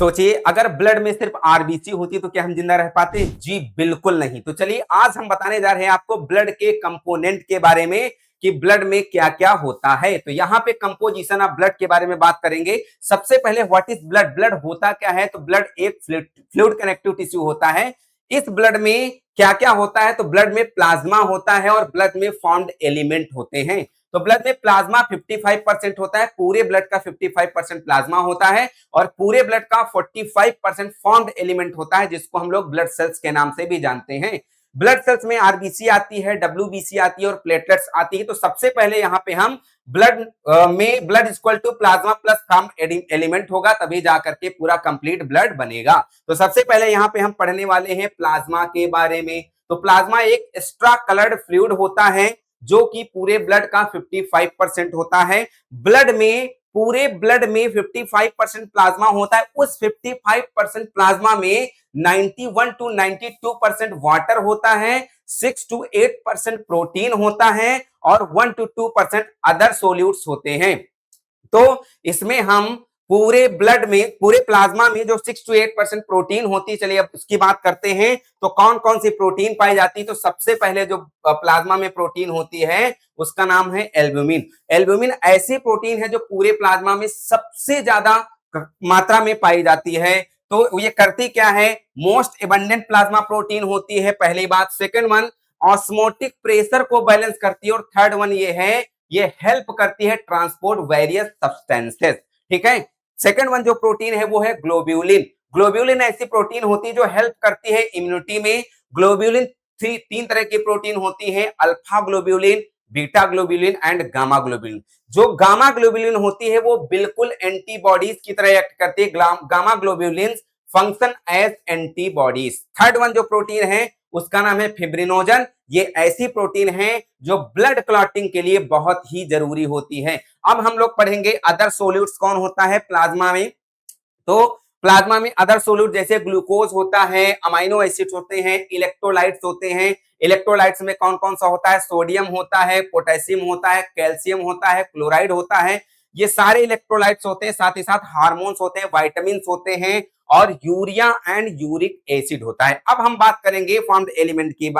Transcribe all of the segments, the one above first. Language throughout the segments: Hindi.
सोचिए, अगर ब्लड में सिर्फ आरबीसी होती तो क्या हम जिंदा रह पाते? जी बिल्कुल नहीं। तो चलिए आज हम बताने जा रहे हैं आपको ब्लड के कंपोनेंट के बारे में कि ब्लड में क्या क्या होता है। तो यहाँ पे कंपोजिशन ऑफ ब्लड के बारे में बात करेंगे। सबसे पहले व्हाट इज ब्लड? ब्लड होता क्या है? तो ब्लड एक फ्लूइड कनेक्टिव टिश्यू होता है। इस ब्लड में क्या क्या होता है? तो ब्लड में प्लाज्मा होता है और ब्लड में फॉर्म्ड एलिमेंट होते हैं। तो ब्लड में प्लाज्मा 55% होता है, पूरे ब्लड का 55% प्लाज्मा होता है और पूरे ब्लड का 45% फॉर्म्ड एलिमेंट होता है, जिसको हम लोग ब्लड सेल्स के नाम से भी जानते हैं। ब्लड सेल्स में आरबीसी आती है, डब्ल्यूबीसी आती है और प्लेटलेट्स आती है। तो सबसे पहले यहाँ पे हम ब्लड में blood equal to plasma plus formed element होगा, तभी जाकर के पूरा कंप्लीट ब्लड बनेगा। तो सबसे पहले यहाँ पे हम पढ़ने वाले हैं प्लाज्मा के बारे में। तो प्लाज्मा एक एक्स्ट्रा कलर्ड फ्लूइड होता है जो कि पूरे ब्लड का 55% होता है। ब्लड में पूरे ब्लड में 55% प्लाज्मा होता है। उस 55% प्लाज्मा में 91 to 92% वाटर होता है, 6 to 8% प्रोटीन होता है और 1 to 2% अदर सोल्यूट्स होते हैं। तो इसमें हम पूरे ब्लड में, पूरे प्लाज्मा में जो 6 to 8% प्रोटीन होती है, चलिए अब उसकी बात करते हैं। तो कौन कौन सी प्रोटीन पाई जाती है? तो सबसे पहले जो प्लाज्मा में प्रोटीन होती है उसका नाम है एल्ब्यूमिन। एल्ब्यूमिन ऐसी प्रोटीन है जो पूरे प्लाज्मा में सबसे ज्यादा मात्रा में पाई जाती है। तो ये करती क्या है? मोस्ट एबंडेंट प्लाज्मा प्रोटीन होती है, पहली बात। सेकंड वन, ऑस्मोटिक प्रेशर को बैलेंस करती है और थर्ड वन ये है, ये हेल्प करती है ट्रांसपोर्ट वेरियस सब्सटेंसेस। ठीक है। सेकंड वन जो प्रोटीन है वो है ग्लोब्यूलिन। ग्लोब्यूलिन ऐसी प्रोटीन होती है जो हेल्प करती है इम्यूनिटी में। ग्लोब्यूलिन तीन तरह की प्रोटीन होती है, alpha globulin, beta globulin and gamma globulin. जो गामा ग्लोब्यूलिन होती है वो बिल्कुल एंटीबॉडीज की तरह एक्ट करती है। Gamma globulin function as antibodies. Third one जो प्रोटीन है उसका नाम है फिब्रिनोजन। ये ऐसी प्रोटीन है जो ब्लड क्लॉटिंग के लिए बहुत ही जरूरी होती है। अब हम लोग पढ़ेंगे अदर सोल्यूट्स कौन होता है प्लाज्मा में। तो प्लाज्मा में अदर सोल्यूट जैसे ग्लूकोज होता है, अमाइनो एसिड्स होते हैं, इलेक्ट्रोलाइट्स होते हैं। इलेक्ट्रोलाइट्स में कौन कौन सा होता है? सोडियम होता है, पोटेशियम होता है, कैल्शियम होता है, क्लोराइड होता है। ये सारे इलेक्ट्रोलाइट्स होते हैं। साथ ही साथ हार्मोन्स होते हैं, वाइटामिन होते हैं और यूरिया एंड यूरिक एसिड होता है। अब हम बात करेंगे फॉर्म्ड एलिमेंट की।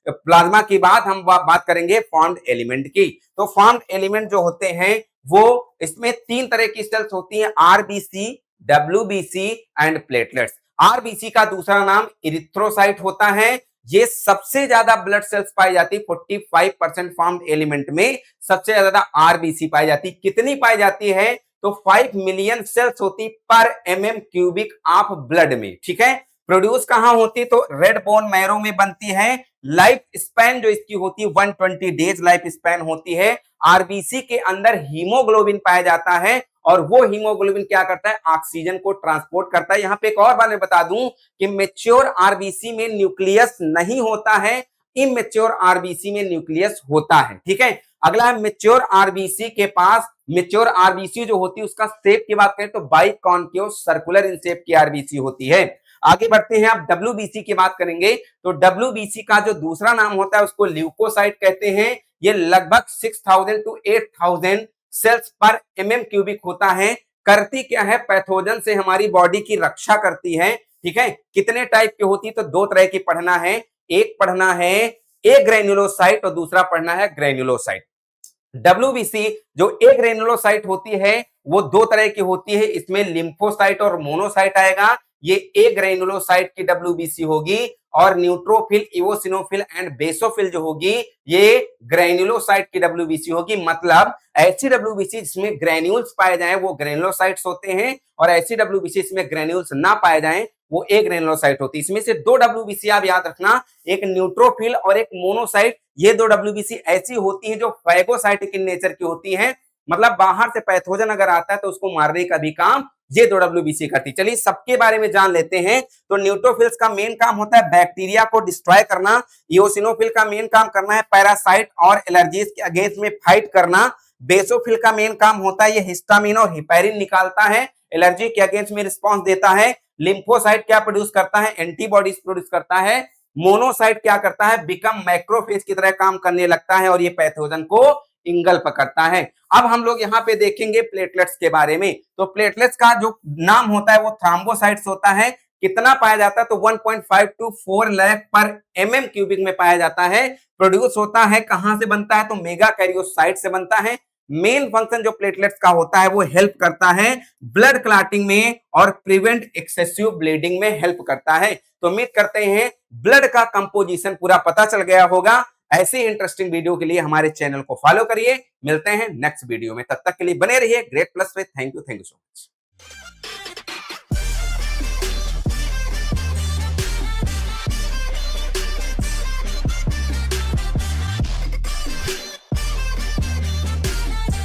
प्लाज्मा की बात हम बात करेंगे फॉर्म्ड एलिमेंट की। तो फॉर्म्ड एलिमेंट जो होते हैं वो, इसमें तीन तरह की सेल्स होती हैं, RBC, WBC and platelets. RBC का दूसरा नाम इरिथ्रोसाइट होता है। ये सबसे ज्यादा ब्लड सेल्स पाई जाती है, 45% फॉर्म्ड एलिमेंट में सबसे ज्यादा आरबीसी पाई जाती। कितनी पाई जाती है? तो 5 मिलियन सेल्स होती पर एमएम क्यूबिक ऑफ ब्लड में। ठीक है। प्रोड्यूस कहां होती? तो रेड बोन मैरो में बनती है। लाइफ स्पैन जो इसकी होती है 120 डेज लाइफ स्पैन होती है। आरबीसी के अंदर हीमोग्लोबिन पाया जाता है और वो हीमोग्लोबिन क्या करता है? ऑक्सीजन को ट्रांसपोर्ट करता है। यहाँ पे एक और बात मैं बता दूं कि मेच्योर आरबीसी में न्यूक्लियस नहीं होता है, इमेच्योर आरबीसी में न्यूक्लियस होता है। ठीक है। अगला है मेच्योर आरबीसी के पास, मेच्योर आरबीसी जो होती है उसका शेप की बात करें तो बाइकॉन्केव सर्कुलर इन शेप की आरबीसी होती है। आगे बढ़ते हैं, आप डब्ल्यूबीसी की बात करेंगे तो डब्ल्यूबीसी का जो दूसरा नाम होता है उसको ल्यूकोसाइट कहते हैं। ये लगभग 6000 to 8000 सेल्स पर एमएम क्यूबिक होता है। करती क्या है? पैथोजन से हमारी बॉडी की रक्षा करती है। ठीक है। कितने टाइप की होती? तो दो तरह की पढ़ना है। एक पढ़ना है ए ग्रेन्युलोसाइट और दूसरा पढ़ना है ग्रेन्युलोसाइट। डब्ल्यूबीसी जो ए ग्रेन्युलोसाइट होती है वो दो तरह की होती है, इसमें लिम्फोसाइट और मोनोसाइट आएगा। ये ए ग्रेन्युलोसाइट की डब्ल्यूबीसी होगी और न्यूट्रोफिल, इवोसिनोफिल एंड बेसोफिल जो होगी ये ग्रेन्युलोसाइट की डब्ल्यूबीसी होगी। मतलब ऐसी डब्ल्यूबीसी जिसमें ग्रेन्यूल्स पाए जाएं वो ग्रेन्युलोसाइट्स होते हैं और ऐसी डब्ल्यूबीसी जिसमें ग्रेन्यूल्स ना पाए जाएं वो ए ग्रेन्युलोसाइट होती है। इसमें से दो डब्ल्यूबीसी आप याद रखना, एक न्यूट्रोफिल और एक मोनोसाइट। ये दो डब्ल्यूबीसी ऐसी होती हैं जो फैगोसाइटिक इन नेचर की होती हैं, मतलब बाहर से पैथोजन अगर आता है तो उसको मारने का भी काम ये दो डब्ल्यूबीसी करती। चलिए सबके बारे में जान लेते हैं। तो न्यूट्रोफिल्स का मेन काम होता है बैक्टीरिया को डिस्ट्रॉय करना। इओसिनोफिल का मेन काम करना है पैरासाइट और एलर्जीज के अगेंस्ट में फाइट करना। बेसोफिल का मेन काम होता है ये हिस्टामिन और हिपैरिन निकालता है, एलर्जी के अगेंस्ट में रिस्पॉन्स देता है। लिम्फोसाइट क्या प्रोड्यूस करता है? एंटीबॉडीज प्रोड्यूस करता है। मोनोसाइट क्या करता है? बिकम मैक्रोफेज की तरह काम करने लगता है और ये पैथोजन को इंगल्प करता है। अब हम लोग यहाँ पे देखेंगे प्लेटलेट्स के बारे में। तो प्लेटलेट्स का जो नाम होता है वो थ्रोम्बोसाइट्स होता है। कितना पाया जाता है? तो 1.5 to 4 लाख पर mm क्यूबिक में पाया जाता है। प्रोड्यूस होता है, कहां से बनता है? तो मेगा कैरियोसाइट से बनता है। मेन फंक्शन जो प्लेटलेट्स का होता है वो हेल्प करता है ब्लड क्लॉटिंग में और प्रिवेंट एक्सेसिव ब्लीडिंग में हेल्प करता है। तो उम्मीद करते हैं ब्लड का कंपोजिशन पूरा पता चल गया होगा। ऐसे इंटरेस्टिंग वीडियो के लिए हमारे चैनल को फॉलो करिए। मिलते हैं नेक्स्ट वीडियो में, तब तक के लिए बने रहिए ग्रेट प्लस में। Thank you so much.